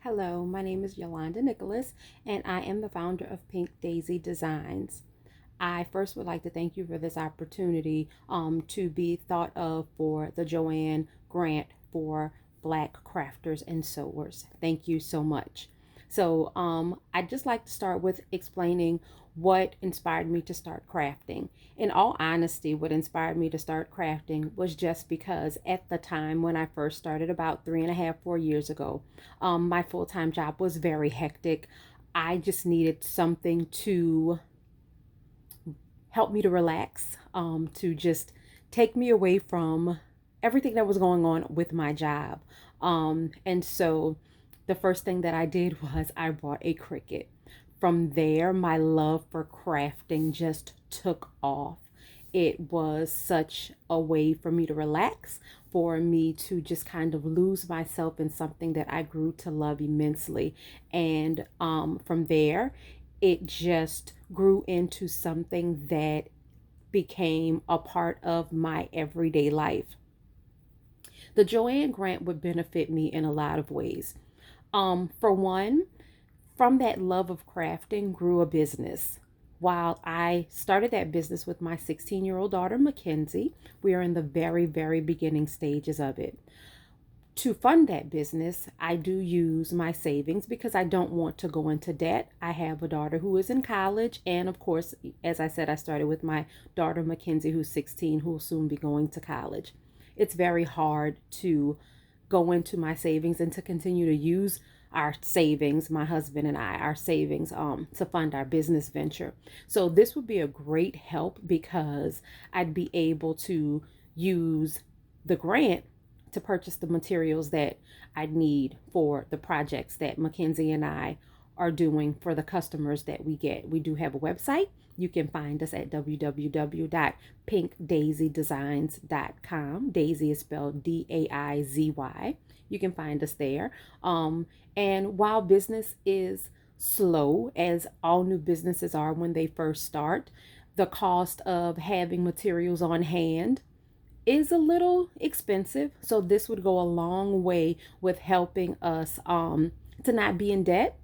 Hello, my name is Yolanda Nicholas, and I am the founder of Pink Daisy Designs. I first would like to thank you for this opportunity to be thought of for the Joanne Grant for Black Crafters and Sewers. Thank you so much. I'd just like to start with explaining what inspired me to start crafting. In all honesty, what inspired me to start crafting was just because at the time when I first started, about 3.5, 4 years ago, my full time job was very hectic. I just needed something to help me to relax, to just take me away from everything that was going on with my job. And so the first thing that I did was I bought a Cricut. From there, my love for crafting just took off. It was such a way for me to relax, for me to just kind of lose myself in something that I grew to love immensely. And from there, it just grew into something that became a part of my everyday life. The Joanne Grant would benefit me in a lot of ways. For one, from that love of crafting grew a business. While I started that business with my 16-year-old daughter, Mackenzie, we are in the very, very beginning stages of it. To fund that business, I do use my savings because I don't want to go into debt. I have a daughter who is in college. And of course, as I said, I started with my daughter, Mackenzie, who's 16, who will soon be going to college. It's very hard to go into my savings and to continue to use our savings, my husband and I, our savings, to fund our business venture. So this would be a great help because I'd be able to use the grant to purchase the materials that I need for the projects that Mackenzie and I are doing for the customers that we get. We do have a website. You can find us at www.pinkdaisydesigns.com. Daisy is spelled Daizy. You can find us there. And while business is slow, as all new businesses are when they first start, the cost of having materials on hand is a little expensive. So this would go a long way with helping us to not be in debt,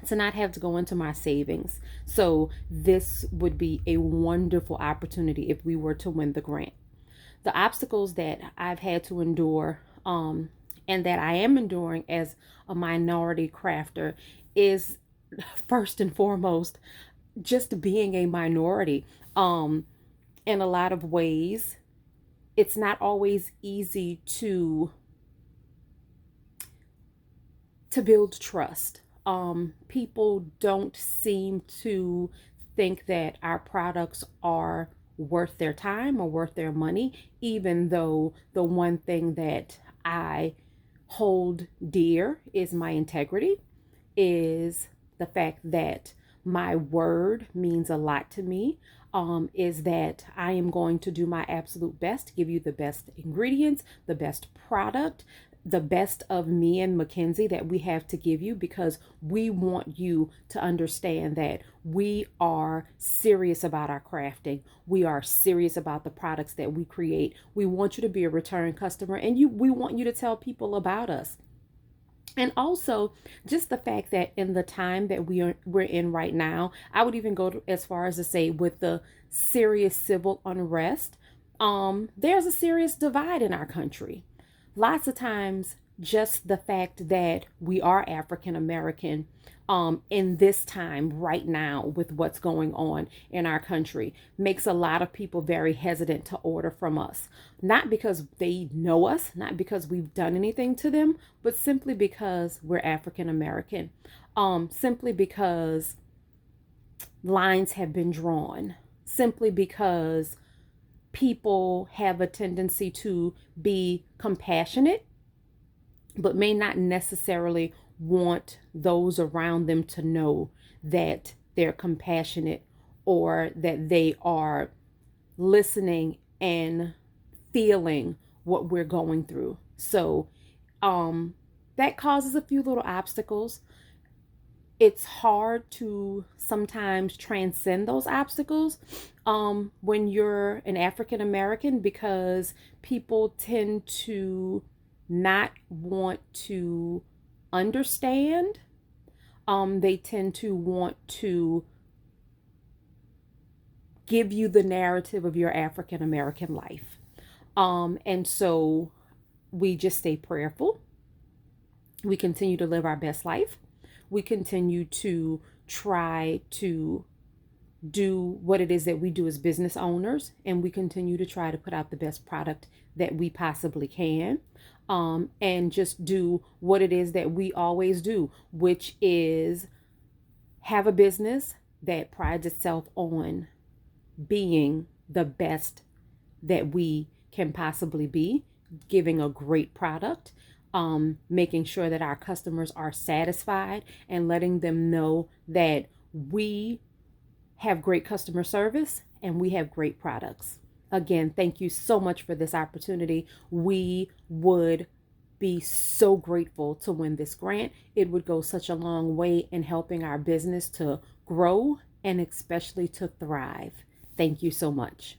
to not have to go into my savings. So this would be a wonderful opportunity if we were to win the grant. The obstacles that I've had to endure, and that I am enduring as a minority crafter, is first and foremost just being a minority. In a lot of ways, it's not always easy to build trust. People don't seem to think that our products are worth their time or worth their money, even though the one thing that I hold dear is my integrity, is the fact that my word means a lot to me. Is that I am going to do my absolute best to give you the best ingredients, the best product, the best of me and Mackenzie that we have to give you, because we want you to understand that we are serious about our crafting. We are serious about the products that we create. We want you to be a return customer, and we want you to tell people about us. And also, just the fact that in the time that we're in right now, I would even go as far as to say, with the serious civil unrest, there's a serious divide in our country. Lots of times, just the fact that we are African American, in this time right now with what's going on in our country, makes a lot of people very hesitant to order from us. Not because they know us, not because we've done anything to them, but simply because we're African American. Simply because lines have been drawn. Simply because people have a tendency to be compassionate, but may not necessarily want those around them to know that they're compassionate, or that they are listening and feeling what we're going through. So that causes a few little obstacles. It's hard to sometimes transcend those obstacles when you're an African American, because people tend to not want to understand. They tend to want to give you the narrative of your African American life. And so we just stay prayerful. We continue to live our best life. We continue to try to do what it is that we do as business owners, and we continue to try to put out the best product that we possibly can. And just do what it is that we always do, which is have a business that prides itself on being the best that we can possibly be, giving a great product, making sure that our customers are satisfied, and letting them know that we have great customer service and we have great products. Again, thank you so much for this opportunity. We would be so grateful to win this grant. It would go such a long way in helping our business to grow and especially to thrive. Thank you so much.